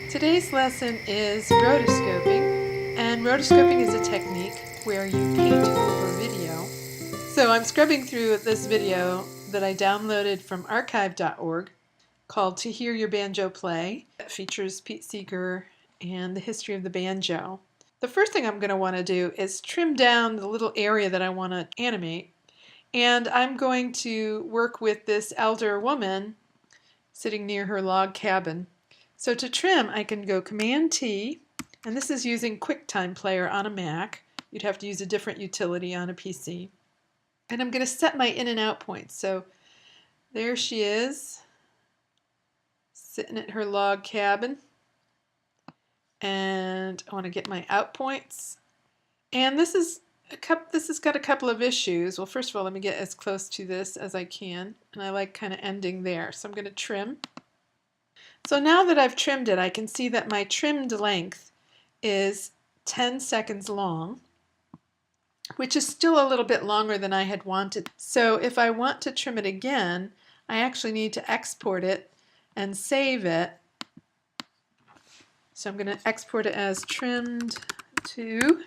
Today's lesson is rotoscoping, and rotoscoping is a technique where you paint over video. So I'm scrubbing through this video that I downloaded from archive.org called To Hear Your Banjo Play. It features Pete Seeger and the history of the banjo. The first thing I'm going to want to do is trim down the little area that I want to animate, and I'm going to work with this elder woman sitting near her log cabin. So to trim, I can go Command T, and this is using QuickTime Player on a Mac. You'd have to use a different utility on a PC. And I'm going to set my in and out points. So there she is, sitting at her log cabin. And I want to get my out points. And this has got a couple of issues. Well, first of all, let me get as close to this as I can. And I like kind of ending there. So I'm going to trim. So now that I've trimmed it, I can see that my trimmed length is 10 seconds long, which is still a little bit longer than I had wanted. So if I want to trim it again, I actually need to export it and save it. So I'm going to export it as trimmed to,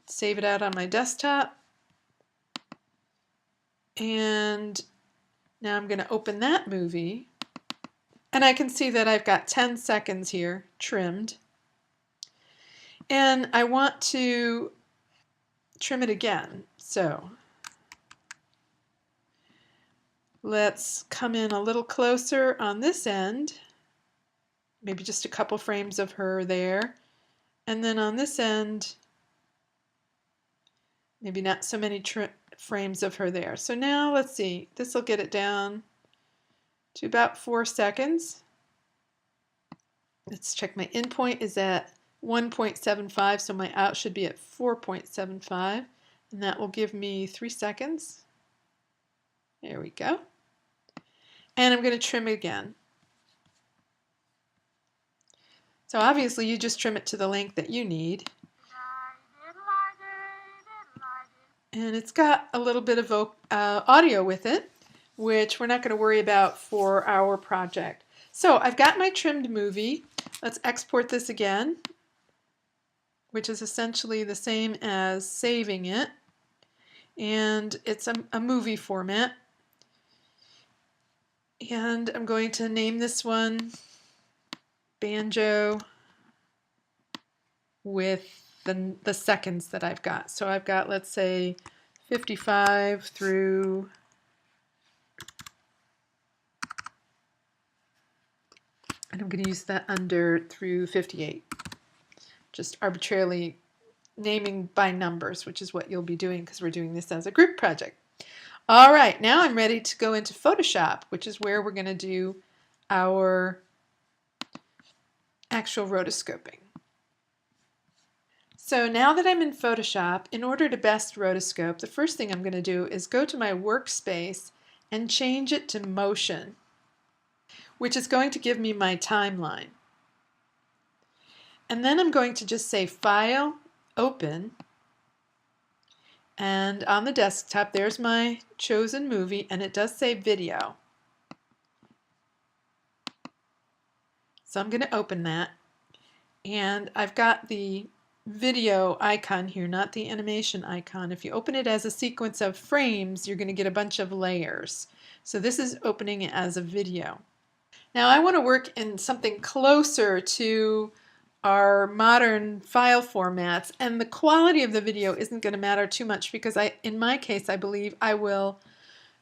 save it out on my desktop, and now I'm going to open that movie. And I can see that I've got 10 seconds here trimmed. And I want to trim it again. So let's come in a little closer on this end. Maybe just a couple frames of her there. And then on this end, maybe not so many frames of her there. So now let's see. This will get it down to about 4 seconds. Let's check my in point is at 1.75, so my out should be at 4.75, and that will give me 3 seconds. There we go. And I'm going to trim again. So obviously you just trim it to the length that you need. And it's got a little bit of audio with it, which we're not going to worry about for our project. So I've got my trimmed movie. Let's export this again, which is essentially the same as saving it. And it's a movie format. And I'm going to name this one Banjo with the seconds that I've got. So I've got, let's say, 55 through and I'm going to use that under through 58. Just arbitrarily naming by numbers, which is what you'll be doing because we're doing this as a group project. All right, now I'm ready to go into Photoshop, which is where we're going to do our actual rotoscoping. So now that I'm in Photoshop, in order to best rotoscope, the first thing I'm going to do is go to my workspace and change it to motion, which is going to give me my timeline. And then I'm going to just say File, Open, and on the desktop there's my chosen movie, and it does say Video. So I'm going to open that, and I've got the video icon here, not the animation icon. If you open it as a sequence of frames, you're going to get a bunch of layers. So this is opening it as a video. Now I want to work in something closer to our modern file formats, and the quality of the video isn't going to matter too much because in my case, I believe I will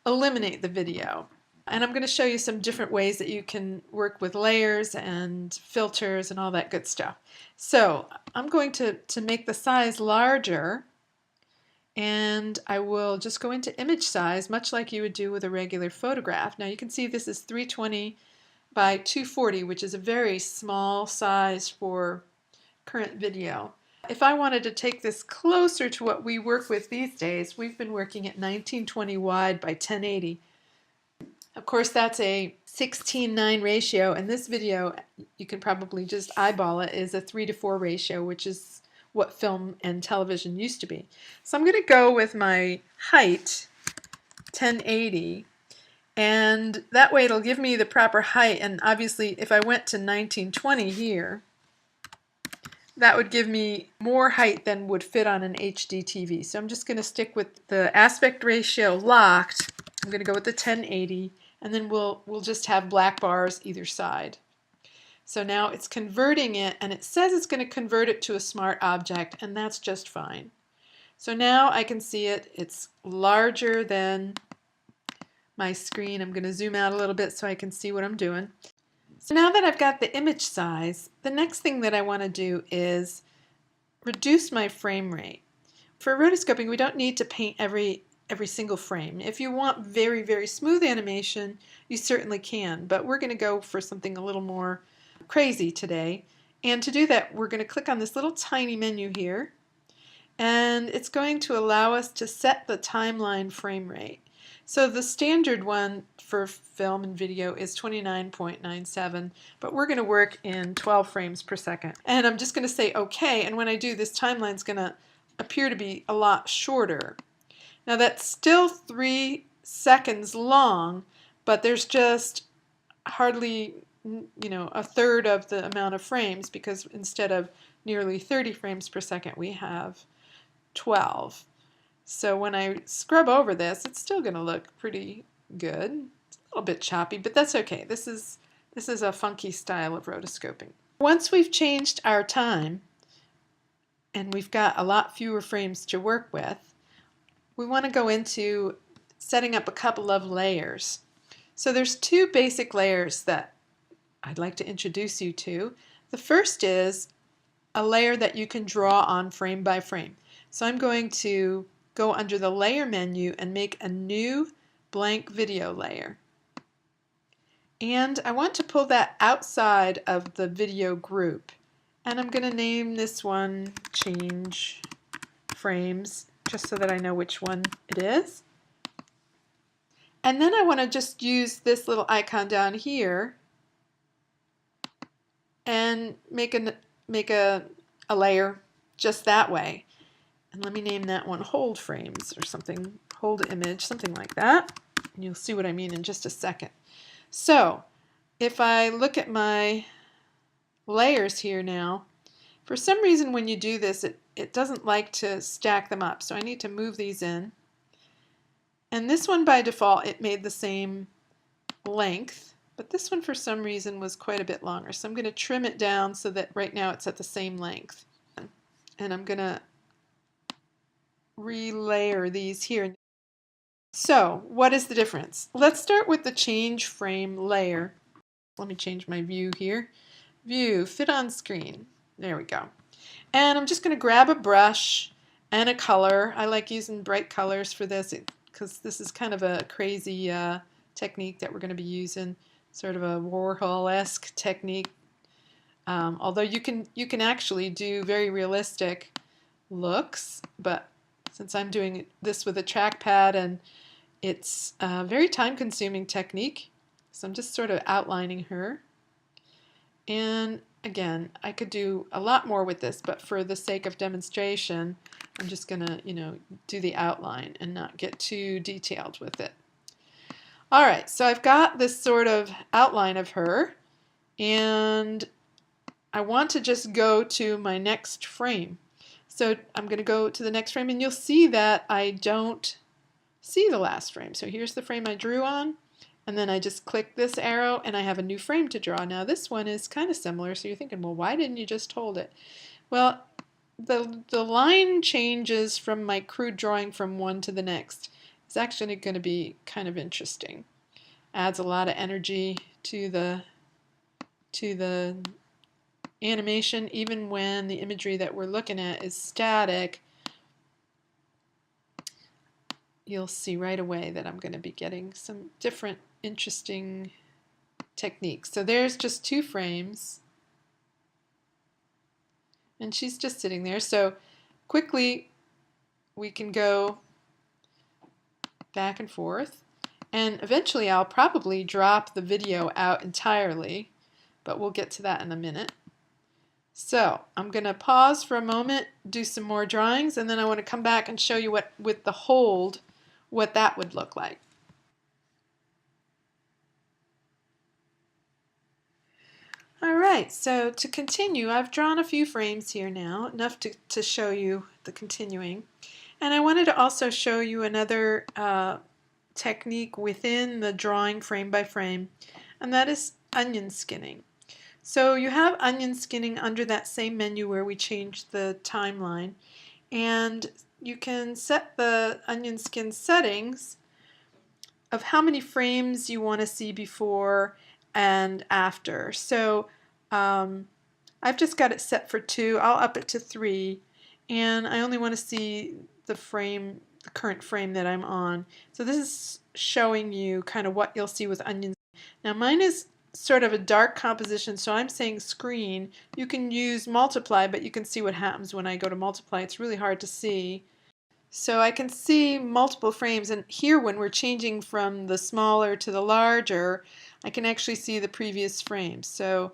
eliminate the video. And I'm going to show you some different ways that you can work with layers and filters and all that good stuff. So I'm going to make the size larger, and I will just go into image size, much like you would do with a regular photograph. Now you can see this is 320 by 240, which is a very small size for current video. If I wanted to take this closer to what we work with these days, we've been working at 1920 wide by 1080. Of course, that's a 16:9 ratio, and this video, you can probably just eyeball it, is a 3:4 ratio, which is what film and television used to be. So I'm going to go with my height, 1080, And that way it'll give me the proper height. And obviously if I went to 1920 here, that would give me more height than would fit on an HD TV. So I'm just going to stick with the aspect ratio locked. I'm going to go with the 1080, and then we'll just have black bars either side. So now it's converting it, and it says it's going to convert it to a smart object, and that's just fine. So now I can see it. It's larger than my screen. I'm going to zoom out a little bit so I can see what I'm doing. So now that I've got the image size, the next thing that I want to do is reduce my frame rate. For rotoscoping, we don't need to paint every single frame. If you want very, very smooth animation, you certainly can, but we're going to go for something a little more crazy today. And to do that, we're going to click on this little tiny menu here, and it's going to allow us to set the timeline frame rate. So the standard one for film and video is 29.97, but we're going to work in 12 frames per second. And I'm just going to say OK, and when I do, this timeline's going to appear to be a lot shorter. Now that's still 3 seconds long, but there's just hardly, a third of the amount of frames, because instead of nearly 30 frames per second, we have 12. So when I scrub over this, it's still going to look pretty good. It's a little bit choppy, but that's okay. This is a funky style of rotoscoping. Once we've changed our time, and we've got a lot fewer frames to work with, we want to go into setting up a couple of layers. So there's 2 basic layers that I'd like to introduce you to. The first is a layer that you can draw on frame by frame. So I'm going to go under the layer menu and make a new blank video layer. And I want to pull that outside of the video group. And I'm going to name this one Change Frames, just so that I know which one it is. And then I want to just use this little icon down here and make a layer just that way. And let me name that one Hold Frames or something, Hold Image, something like that. And you'll see what I mean in just a second. So if I look at my layers here now, for some reason when you do this, it doesn't like to stack them up. So I need to move these in. And this one by default, it made the same length, but this one for some reason was quite a bit longer. So I'm going to trim it down so that right now it's at the same length. And I'm going to relayer these here. So what is the difference? Let's start with the change frame layer. Let me change my view here. View, fit on screen. There we go. And I'm just going to grab a brush and a color. I like using bright colors for this because this is kind of a crazy technique that we're going to be using, sort of a Warhol-esque technique. Although you can actually do very realistic looks, but since I'm doing this with a trackpad and it's a very time-consuming technique, so I'm just sort of outlining her. And again, I could do a lot more with this, but for the sake of demonstration, I'm just going to, do the outline and not get too detailed with it. All right, so I've got this sort of outline of her, and I want to just go to my next frame. So I'm going to go to the next frame, and you'll see that I don't see the last frame. So here's the frame I drew on, and then I just click this arrow, and I have a new frame to draw. Now this one is kind of similar, so you're thinking, well, why didn't you just hold it? Well, the line changes from my crude drawing from one to the next. It's actually going to be kind of interesting. Adds a lot of energy to the animation, even when the imagery that we're looking at is static. You'll see right away that I'm going to be getting some different interesting techniques. So there's just 2 frames, and she's just sitting there. So quickly we can go back and forth, and eventually I'll probably drop the video out entirely, but we'll get to that in a minute. So I'm going to pause for a moment, do some more drawings, and then I want to come back and show you what with the hold, what that would look like. Alright, so to continue, I've drawn a few frames here now, enough to show you the continuing. And I wanted to also show you another technique within the drawing frame by frame, and that is onion skinning. So you have onion skinning under that same menu where we changed the timeline, and you can set the onion skin settings of how many frames you want to see before and after. So I've just got it set for 2. I'll up it to 3, and I only want to see the frame, the current frame that I'm on. So this is showing you kind of what you'll see with onions. Now mine is sort of a dark composition, so I'm saying screen. You can use multiply, but you can see what happens when I go to multiply. It's really hard to see. So I can see multiple frames, and here when we're changing from the smaller to the larger, I can actually see the previous frame. So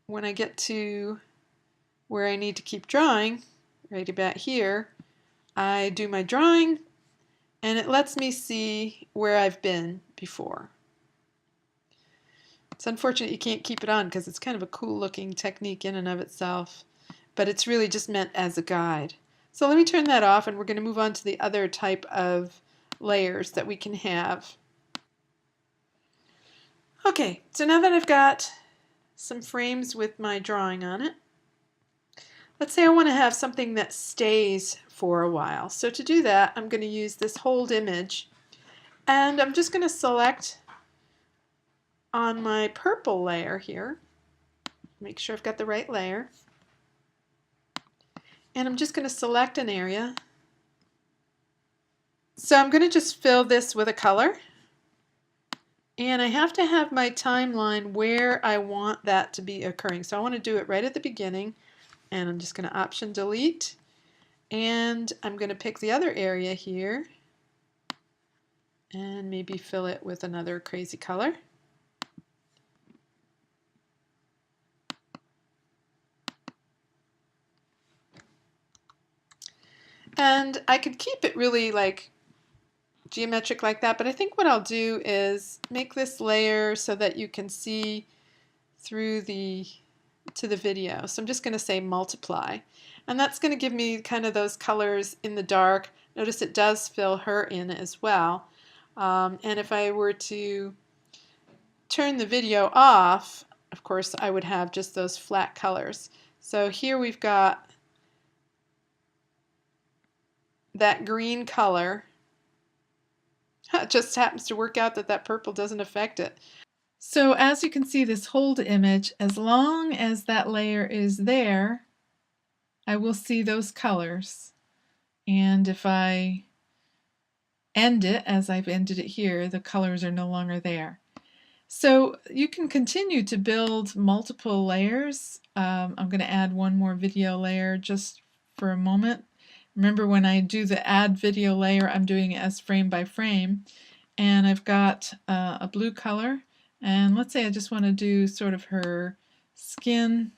when I get to where I need to keep drawing, right about here, I do my drawing, and it lets me see where I've been before. It's unfortunate you can't keep it on because it's kind of a cool looking technique in and of itself, but it's really just meant as a guide. So let me turn that off, and we're going to move on to the other type of layers that we can have. Okay, so now that I've got some frames with my drawing on it, let's say I want to have something that stays for a while. So to do that, I'm going to use this hold image, and I'm just going to select on my purple layer here, make sure I've got the right layer, and I'm just going to select an area. So I'm going to just fill this with a color, and I have to have my timeline where I want that to be occurring. So I want to do it right at the beginning, and I'm just going to Option Delete, and I'm going to pick the other area here and maybe fill it with another crazy color. And I could keep it really like geometric like that, but I think what I'll do is make this layer so that you can see through to the video. So I'm just going to say multiply, and that's going to give me kind of those colors in the dark. Notice it does fill her in as well. And if I were to turn the video off, of course I would have just those flat colors. So here we've got that green color. It just happens to work out that that purple doesn't affect it. So as you can see, this hold image, as long as that layer is there, I will see those colors. And if I end it, as I've ended it here, the colors are no longer there. So you can continue to build multiple layers. I'm going to add one more video layer just for a moment. Remember, when I do the add video layer, I'm doing it as frame by frame. And I've got a blue color. And let's say I just want to do sort of her skin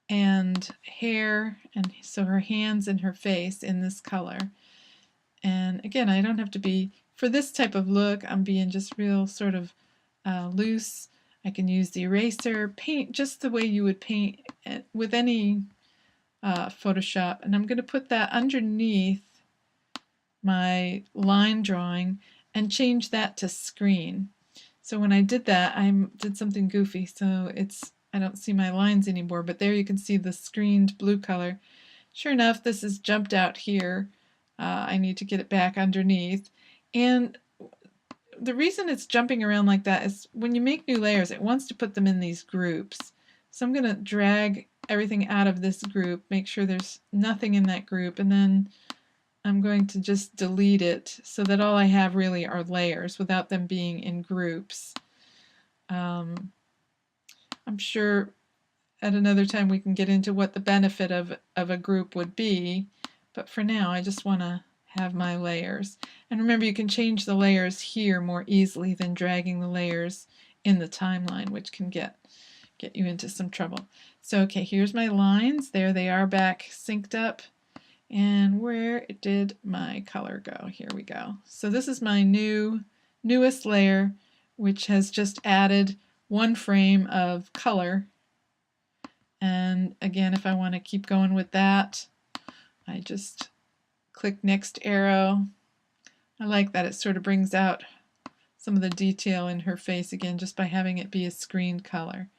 and hair, and so her hands and her face in this color. And again, I don't have to be, for this type of look, I'm being just real sort of loose. I can use the eraser, paint just the way you would paint with any Photoshop, and I'm going to put that underneath my line drawing and change that to screen. So when I did that, I did something goofy, so I don't see my lines anymore, but there you can see the screened blue color. Sure enough, this is jumped out here. I need to get it back underneath, and the reason it's jumping around like that is when you make new layers, it wants to put them in these groups. So I'm going to drag everything out of this group, make sure there's nothing in that group, and then I'm going to just delete it so that all I have really are layers without them being in groups. I'm sure at another time we can get into what the benefit of a group would be, but for now I just want to have my layers. And remember, you can change the layers here more easily than dragging the layers in the timeline, which can get you into some trouble. So okay, here's my lines. There they are, back synced up. And where did my color go? Here we go. So this is my newest layer, which has just added one frame of color. And again, if I want to keep going with that, I just click next arrow. I like that it sort of brings out some of the detail in her face again just by having it be a screen color.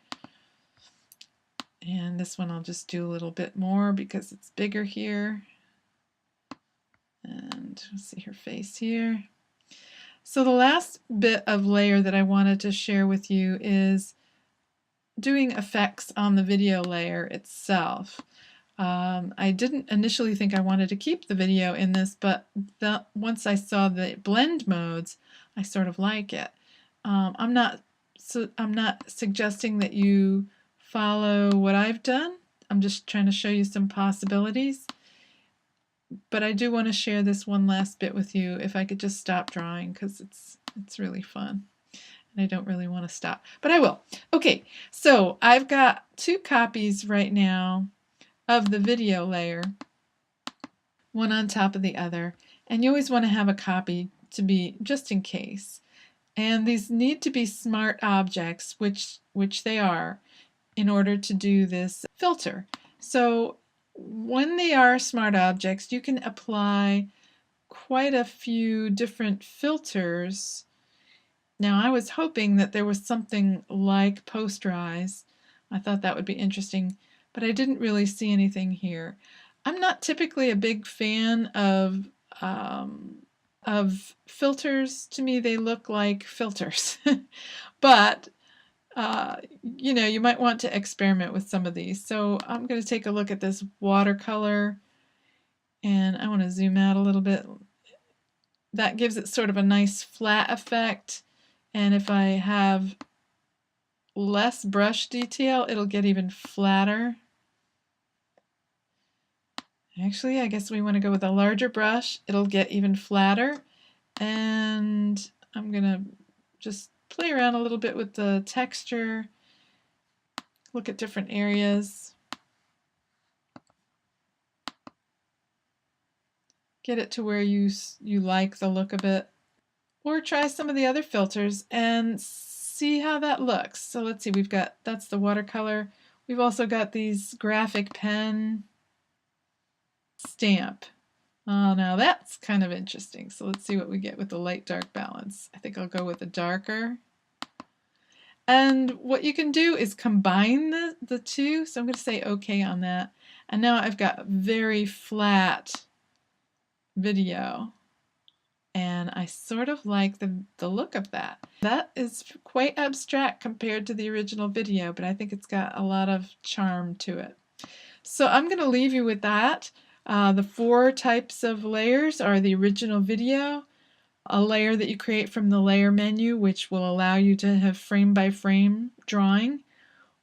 And this one I'll just do a little bit more because it's bigger here. And see her face here. So the last bit of layer that I wanted to share with you is doing effects on the video layer itself. I didn't initially think I wanted to keep the video in this, but once I saw the blend modes, I sort of like it. I'm not suggesting that you follow what I've done. I'm just trying to show you some possibilities. But I do want to share this one last bit with you if I could just stop drawing because it's really fun. And I don't really want to stop, but I will. Okay, so I've got 2 copies right now of the video layer, one on top of the other, and you always want to have a copy to be just in case. And these need to be smart objects, which they are, in order to do this filter. So when they are smart objects, you can apply quite a few different filters. Now, I was hoping that there was something like posterize. I thought that would be interesting, but I didn't really see anything here. I'm not typically a big fan of filters. To me, they look like filters. But you know, you might want to experiment with some of these. So I'm going to take a look at this watercolor, and I want to zoom out a little bit. That gives it sort of a nice flat effect, and if I have less brush detail, it'll get even flatter. Actually, I guess we want to go with a larger brush. It'll get even flatter, and I'm going to just play around a little bit with the texture, look at different areas, get it to where you like the look of it, or try some of the other filters and see how that looks. So let's see, that's the watercolor. We've also got these graphic pen stamp. Now that's kind of interesting. So let's see what we get with the light-dark balance. I think I'll go with a darker. And what you can do is combine the two. So I'm going to say OK on that. And now I've got very flat video. And I sort of like the look of that. That is quite abstract compared to the original video, but I think it's got a lot of charm to it. So I'm going to leave you with that. The 4 types of layers are the original video, a layer that you create from the layer menu, which will allow you to have frame by frame drawing,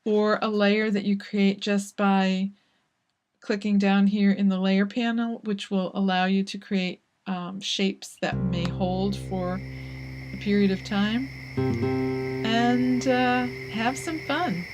or a layer that you create just by clicking down here in the layer panel, which will allow you to create shapes that may hold for a period of time, and have some fun.